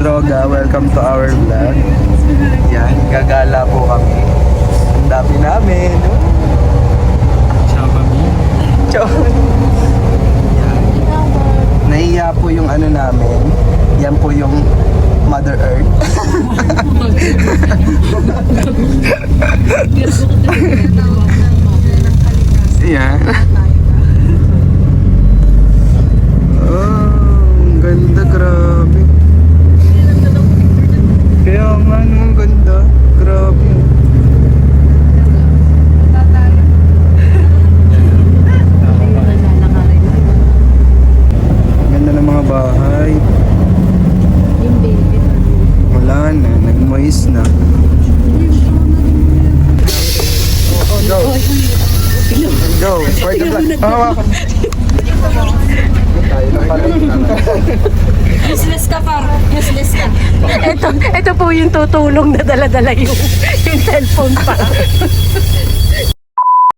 Kadroga, welcome to our vlog. Yan, gagala po kami. Ang dami namin. Ciao. Yan. Nahiya po yung ano namin. Yan po yung Mother Earth. Yan. Oh, ang ganda, grabe. Kaya nga, ang ganda, grabe. Ganda ng mga bahay. Wala na, nag-moist na. Go! Go! For the vlog. Hawakan. Useless ka, par. Useless ka. Ito po yung tutulong na dala-dala yung cellphone pa.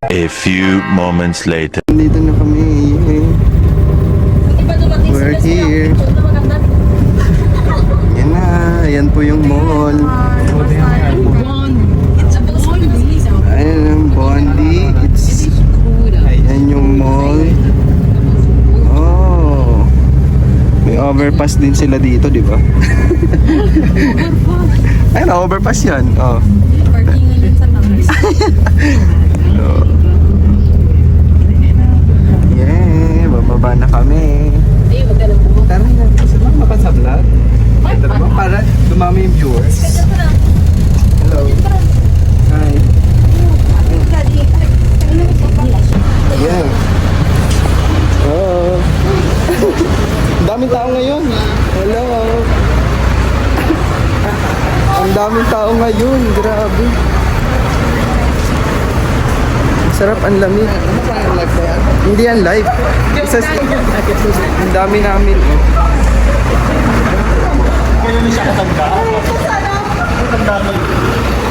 A few moments later. Dito na kami. We're here. Yan na. Yan po yung mall. Ayan ang Bondi. Yan yung mall. Oh. May overpass din sila dito, di ba? Ayun, overpass yan. Oh. Parking ulit sa taas. Oh. Yeah, bababa na kami. Ay, wag ka lang buhok. Tara na, gusto mo mapan sa vlog? Ito naman, para dumami yung viewers. Hello. Hi. Ayan. Oh. Daming tao ngayon. Hello. Ang daming tao ngayon. Grabe. Sarap, ang lamig. Ano pa yung live na yan? Hindi yan live. Ang dami namin.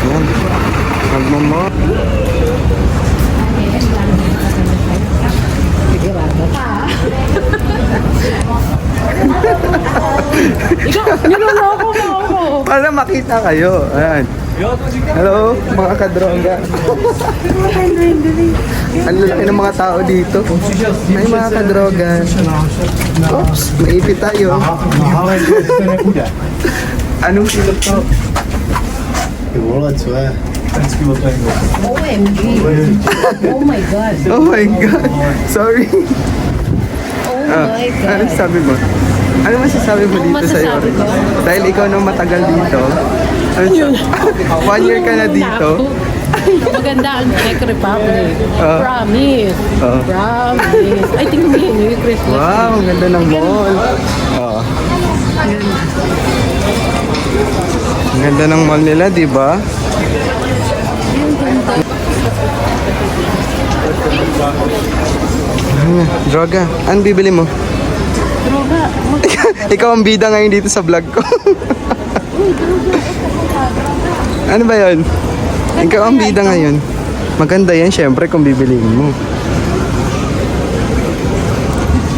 Yan. Magmamo. Niloloko mo ako. Para makita kayo. Ayan. Hello, mga kadroga. Ang lalaki ng mga tao dito. May mga kadroga. Oops, maipit tayo. Anong silog to? OMG. Oh my God. Oh my God. Sorry. Oh my God. Ano sabi mo? Ano masasabi mo dito Ang sa'yo? masasabi ko? Dahil ikaw nung matagal dito. Ano sa- 1 year ka na dito. Maganda ang Czech Republic. Ah. Promise. Ah. Promise. I think may yung Christmas. Wow, ang ganda ng mall. Oo. Ang ganda ng mall nila, di ba? Droga, ano bibili mo? Droga. Ikaw ang bida ngayon dito sa vlog ko. Ano ba yun? Ikaw ang bida ngayon. Maganda yan, syempre, kung bibiliin mo.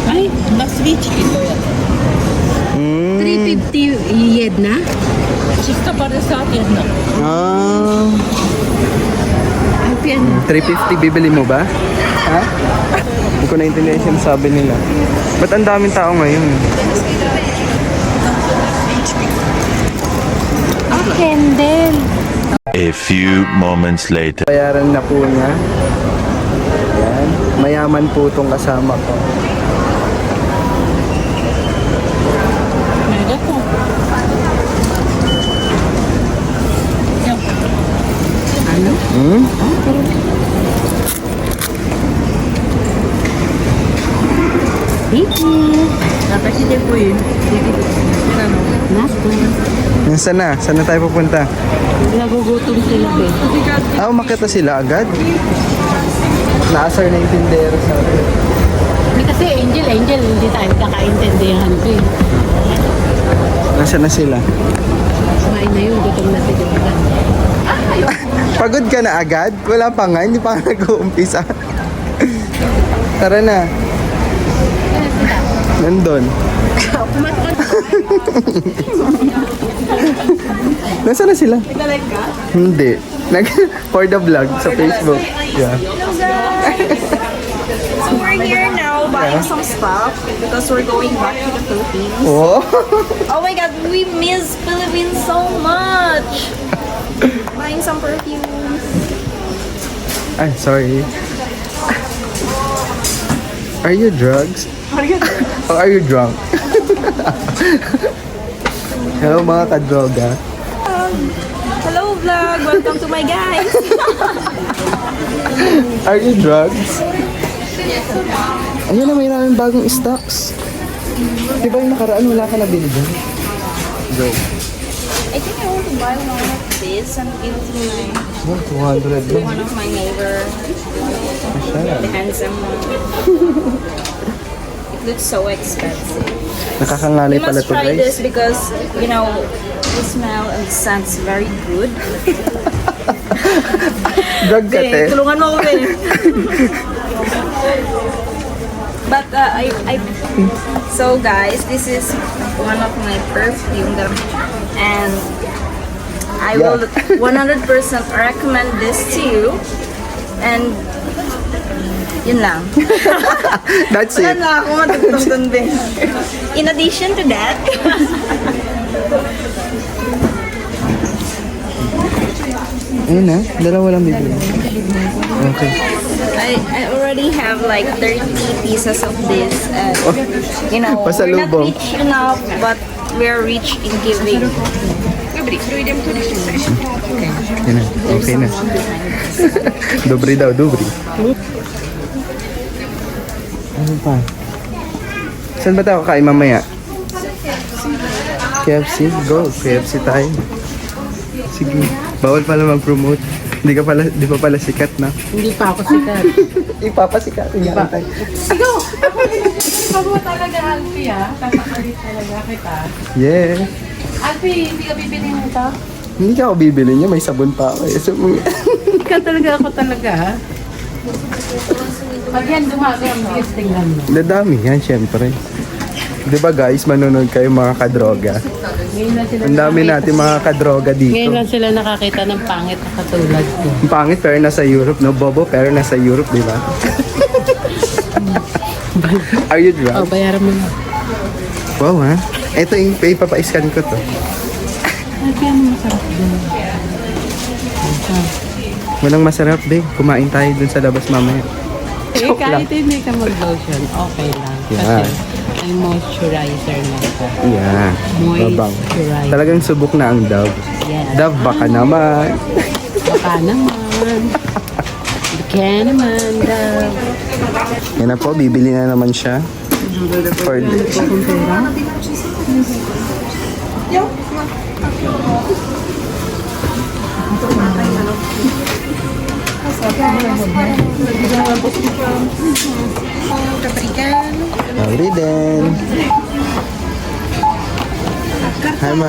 Ay, Max Beach. Mm. 350 jedna. Чисто para sa akin, no? Ah, Ang piano. 350 bibili mo ba? Ha? Hindi ko naintindihan yung sinasabi nila. Ba't ang daming tao ngayon? Ah, candle. A few moments later. Bayaran na po niya. Yan. Mayaman po itong kasama ko. Mega po. Ano? Hmm? Tiki. Kasi din po yun. Nasto. Nasaan na? Saan na tayo pupunta? Nagugutom sila, be. Ah, umakyat na sila agad? Naasar na yung tindero sa akin. Hindi kasi Angel, hindi tayo kakaintindihan ko eh. Nasaan na sila? Kumain na yun, gutom na si Jordan. Pagod ka na agad? Wala pa nga, hindi pa nag-uumpisa. Tara na. Nandun. Pumasok ka na. Nasaan na sila? Nagla-live ka? Hindi. For the vlog sa Facebook. Yeah. So we're here now buying some stuff because we're going back to the Philippines. Oh. Oh my god, we miss Philippines so much. Buying some perfumes. Ay, sorry. Are you drugs? Or are you drunk? Hello mga kadroga. Hello vlog, welcome to my guys. Are you drugs? Ayun na, may namin bagong stocks. Di ba yung nakaraan wala ka na binigyan? Go. I think I want to buy one of this and give it to Oh, 200 lang. one of my neighbor, Masya. the handsome one. It looks so expensive. Nakakangalay You pala must to try this guys. because, you know, the smell and the scent's very good. Drug ka te. Tulungan mo ko, Ben. But so guys, this is one of my perfume and I will 100% recommend this to you. And yun lang. That's Wala it. na ako matugtog dun, Ben. In addition to that, Ayun na, dalawa lang bibili. Okay. I already have like 30 pieces of this. And, you know, we're not Pasalubong. rich enough, but we're rich in giving. Yan na, okay na. Dobri daw, dobri. Ano pa? Saan ba tayo kakain mamaya? KFC? Go, KFC tayo. Sige, bawal pala mag-promote. Di pa pala sikat na. Hindi pa ako sikat. Ipapasikat. Iyan tayo. Sigaw! Ako mo talaga, Alfie, ha? Kakakulit talaga kita. Yeah. Alfie, hindi ka bibili nito? Hindi ka ako bibili niya, may sabon pa ako. So, Ikaw talaga, ako talaga, ha? Pag yan dumaga ang bilis, tingnan mo. dadami yan, syempre. Di ba guys, manonood kayo mga kadroga? Ngayon lang sila Ang dami natin mga kadroga Ngayon dito. lang sila nakakita ng pangit na katulad ko. Ang pangit pero nasa Europe, no? Bobo pero nasa Europe, di ba? Are you Oh, drunk? bayaran mo na. Wow, ha? Ito yung ipapa-scan ko to. Alfie, ano masarap din? Walang masarap, be. Kumain tayo dun sa labas mamaya. Eh, Joke lang. kahit hindi ka mag-lotion, okay lang. Yeah. Kasi may moisturizer na ito. Yeah. Babang. Moisturizer. Talagang subok na ang Dove. Yes. Dove, baka naman. Baka naman. Baka naman, Dove. Yan na po, bibili na naman siya. For this. Howdy din. Hi, ma.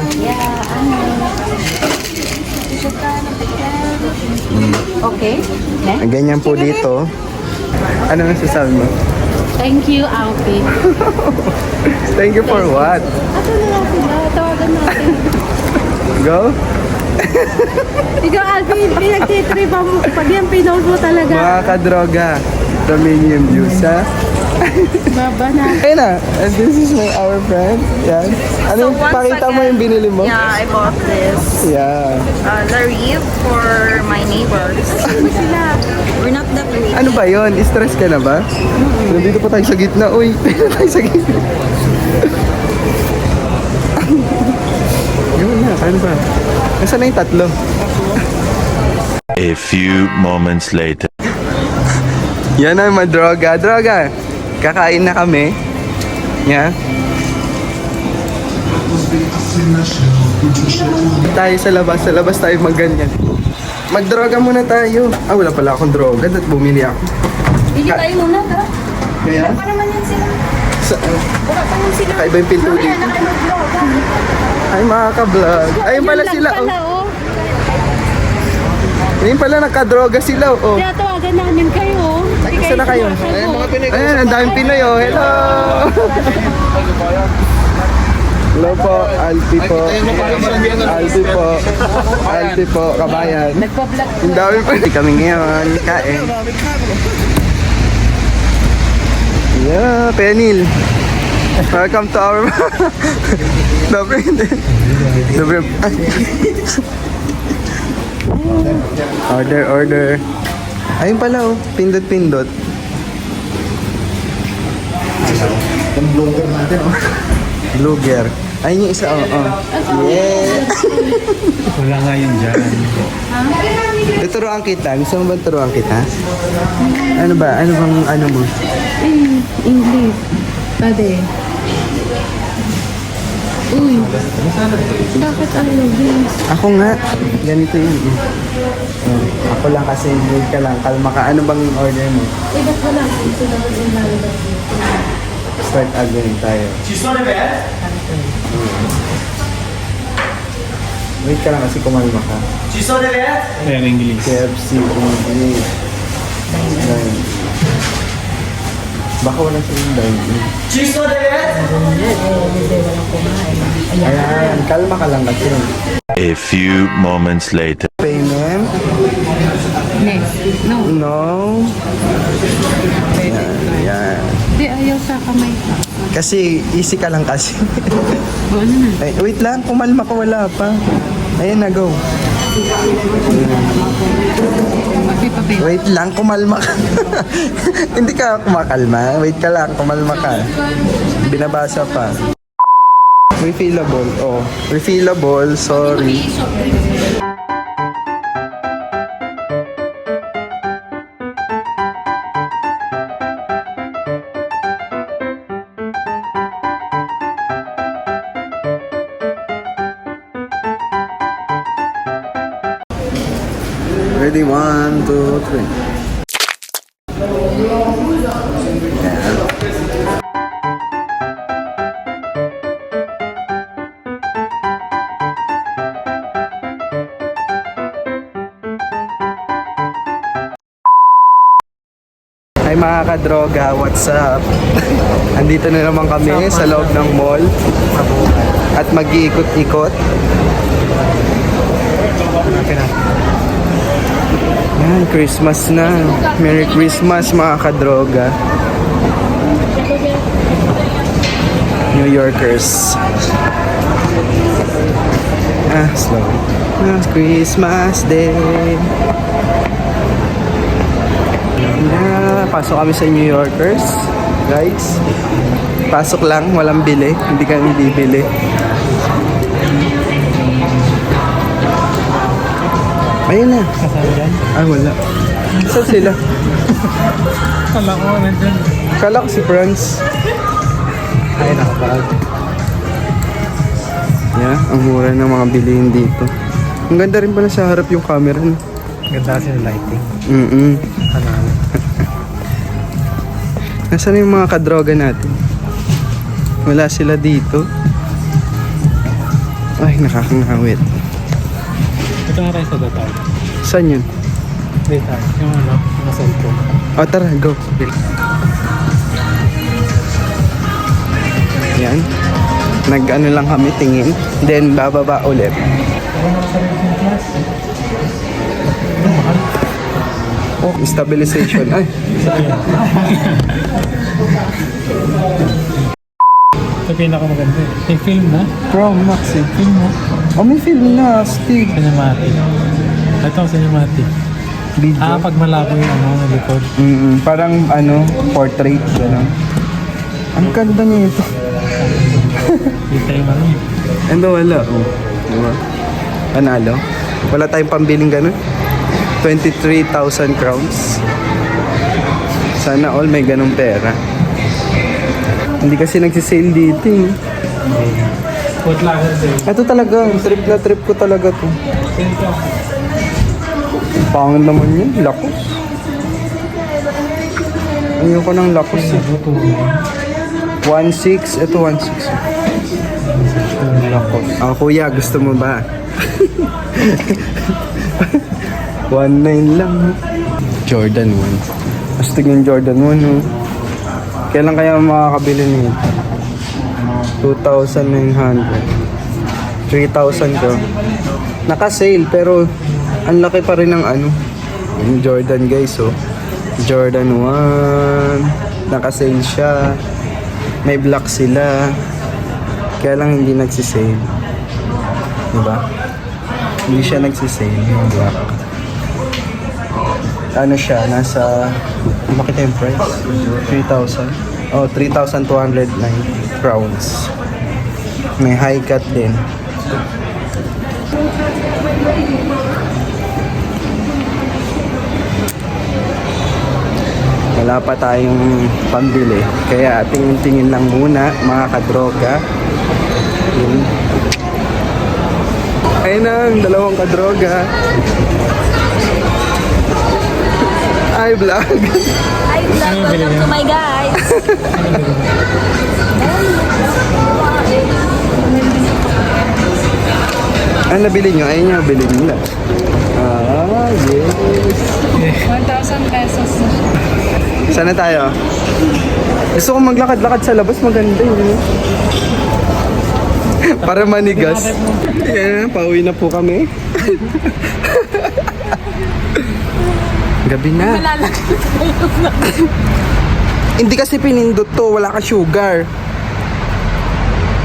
Okay? Next. Ang ganyan po dito. Ano ang sasabi mo? Thank you, Alfie. Thank you for what? Ato na lang sila. Tawagan natin. Go? Ikaw, Alfie, pinagtitrip mo. Pag yan pinost mo talaga. Mga kadroga. Dominion views, ha? Baba na. Ayun na. And this is our friend. Yan. Ano, So, once pakita mo again, yung binili mo? Yeah, I bought this. Yeah. Larif for my neighbors. We're not that rich. Ano ba yon? Stress ka na ba? Nandito pa tayo sa gitna. Uy, tayo sa gitna. Yun na, ano ba? Nasaan na yung tatlo? A few moments later. Yan na, mga droga. Droga! Kakain na kami. Yan. Tayo sa labas. Sa labas tayo magganyan. Magdroga muna tayo. Ah, wala pala akong droga. At bumili ako. Hindi tayo muna, tara. Kaya? Pa naman yan sila. Sa, Baka pa yan sila. kakaiba yung pinto dito. Ay, mga ka-vlog. Ayun pala sila, oh. Ayun pala, nakadroga sila, oh. Kaya tawagan namin kayo. Saan na kayo? Ayan, ang daming Pinoy, oh. Hello! Hello po, Alpi po. Alpi po. Alpi po, kabayan. Nagpa-vlog. Ang dami po. Kami ngayon, kain. Yeah, Penil. Welcome to our... Dobre. Order. Ayun pala oh, pindot. Yung vlogger natin, oh. Vlogger. Ayun yung isa, Yeah. Wala nga yun dyan. Tuturuan kita. Gusto mo ba turuan kita? Ano ba? Ano bang ano mo? English. Pwede. Uy. Bakit ang lobby? Ako nga. Ganito yun. Ako lang kasi, wait ka lang. Kalma ka. Ano bang order mo? Ibat mo lang. Ito lang yung lalabas. Start again tayo. Wait ka lang kasi kumalma ka. Ayan, English. KFC, English. Dine. Baka wala silang dine. Ayan, kalma ka lang kasi. A few moments later. Payment? Next. No. No. Ayan. Hindi, ayaw sa kamay ka. Kasi easy ka lang kasi. O, ano na? Ay, wait lang, kumalma ka, wala pa. Ayan na, go. Papi. Wait lang, kumalma ka. Hindi ka kumakalma. Wait ka lang, kumalma ka. Binabasa pa. Refillable. Oh, refillable. Sorry. Ready, 1, 2, 3. Hi mga kadroga, what's up? Andito na naman kami sa loob ng mall at mag-iikot-ikot. Yan, Christmas na. Merry Christmas mga kadroga. New Yorkers. Slow. Christmas Day. Pasok kami sa New Yorkers. Guys, pasok lang, walang bili. Hindi kami bibili. Ayun na. Ay, wala. Saan sila? Kala ko, nandun. Kala ko si Franz. Ay, nakapag. Yeah, ang mura ng mga bilihin dito. Ang ganda rin pala sa harap yung camera. No? Ganda kasi yung lighting. Kanal. Nasaan yung mga kadroga natin? Wala sila dito. Ay, nakakangawit. Ito nga tayo sa dataw. Saan yun? Data. Yung ano, yung cellphone. O, tara, go. Yan. Nag-ano lang kami, tingin. Then, bababa ulit. Oh, stabilization. Ay. Ito pinakamaganda eh. May film na. Pro Max eh. Film mo. Oh, may film na. Stig. Cinematic. Ito ang cinematic. Video. Pag malabo yung ano, na likod. Parang ano, portrait. Gano'n. Ang ganda niya ito. Dito yung ano. Ano, wala. Oh. Diba? Panalo. Wala tayong pambiling gano'n. 23,000 crowns. Sana all may ganong pera. Hindi kasi nagsisale dito eh. Foot lager sa'yo. Ito talaga, trip na trip ko talaga to. Pangit naman yun, lakos. Ayoko ng lakos eh. 1.6, ito 1.6. Lakos. Kuya, gusto mo ba? 1.9 lang. Jordan 1. Astig yung Jordan 1, no? Kailan kaya makakabili nito? 2,900. 3,000 to. Naka-sale pero ang laki pa rin ng ano. Yung Jordan guys, oh. Jordan 1. Naka-sale siya. May black sila. Kaya lang hindi nagsisale. Diba? Hindi siya nagsisale yung black. Ano siya? Nasa... Bakit yung price? 3,000. Oh, 3,209 crowns. May high cut din. Wala pa tayong pambili. Kaya tingin-tingin lang muna mga kadroga. Yun. Ayun na, ang dalawang kadroga. Ay, vlog. Hi vlog, welcome to my guys. Ano nabili nyo? Ayun nyo, bilhin nila. Ah, yes. 1,000 pesos na siya. Saan na tayo? Gusto kong maglakad-lakad sa labas. Maganda yun. Para manigas. Yan, pauwi na po kami. Gabi na. Hindi kasi pinindot to. Wala ka sugar.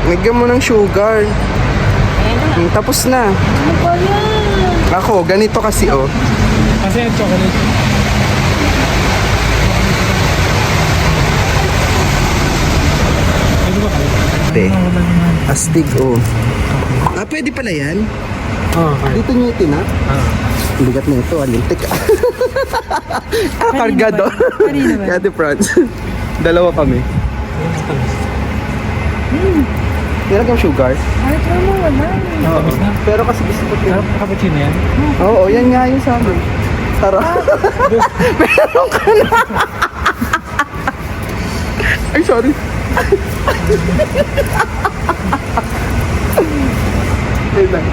Nagyan mo ng sugar. Tapos na. Ako, ganito kasi oh. Kasi yung chocolate. Ano ba kayo? Te. Astig oh. Ah, pwede pala yan? Oo, okay. Dito nyo itina? Ang bigat na ito, alintik. Kargado. Kati Franz. Dalawa kami. Nilagyan sugar? Ay, try mo, wala. Oo. Pero kasi gusto ko ito. Cappuccino yan? Oo, yan nga yung sa amin. Tara. Meron ka na. Ay, sorry. Wait lang.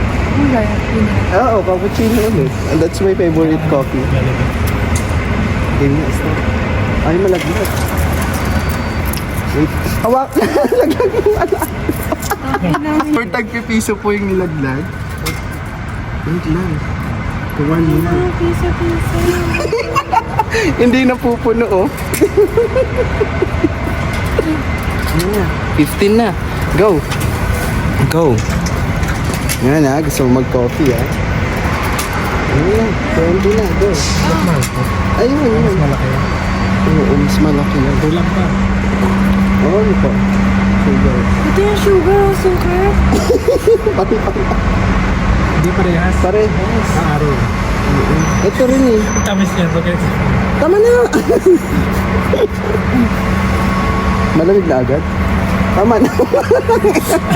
Oo, cappuccino ulit. And that's my favorite coffee. Game na, stop. Ay, malaglag. Wait. Hawak. Laglag mo wala. For tagpipiso po yung nilaglag. Wait lang. Kuwan mo na. Piso. Hindi na pupuno, oh. Ano na? 15 na. Go. Go. Yan na, gusto mo mag-coffee, ah. Ano na? 20 na. Go. Ayun, yun. Malaki yan. Oo, mas malaki yan. Kulang pa. Oo, ano pa? Sugar. Ito yung sugar, sugar. Pati. Hindi parehas. Parehas. Araw. Ito rin eh. Tamis yan. Okay. Tama na! Malamig na agad? Tama na.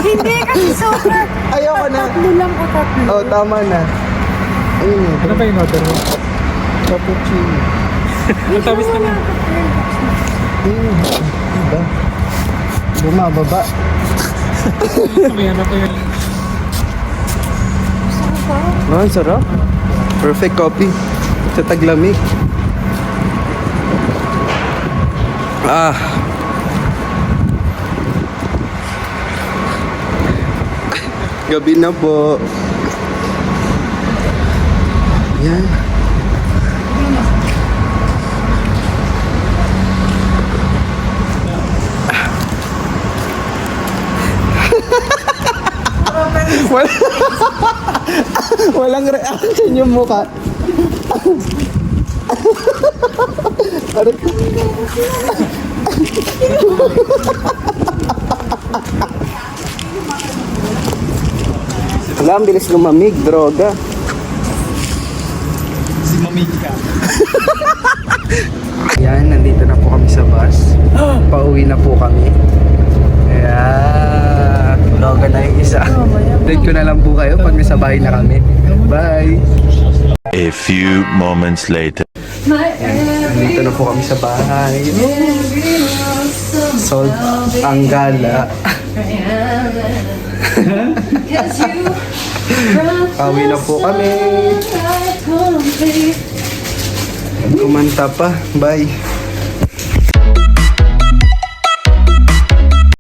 Hindi kasi sugar. Ayoko na. Tatlo lang o tatlo. Oh, tama na. Ayun eh. Ano ba yung order mo? Cappuccino. Ang tamis naman. Ayun. Diba? Bumababa. May ano ko yun. Oh, ang sarap. Perfect coffee. Sa taglamig. Ah. Gabi na po. Yan. Walang reaction yung mukha. Wala, ang bilis lumamig, droga. Si Mamig ka. Yan, nandito na po kami sa bus. Pauwi na po kami. Ayan. Droga na yung isa. Date ko na lang po kayo pag nasa bahay na kami. Bye! A few moments later. Nandito na po kami sa bahay. Solve ang gala. Pauwi na po kami. Kumanta pa. Bye.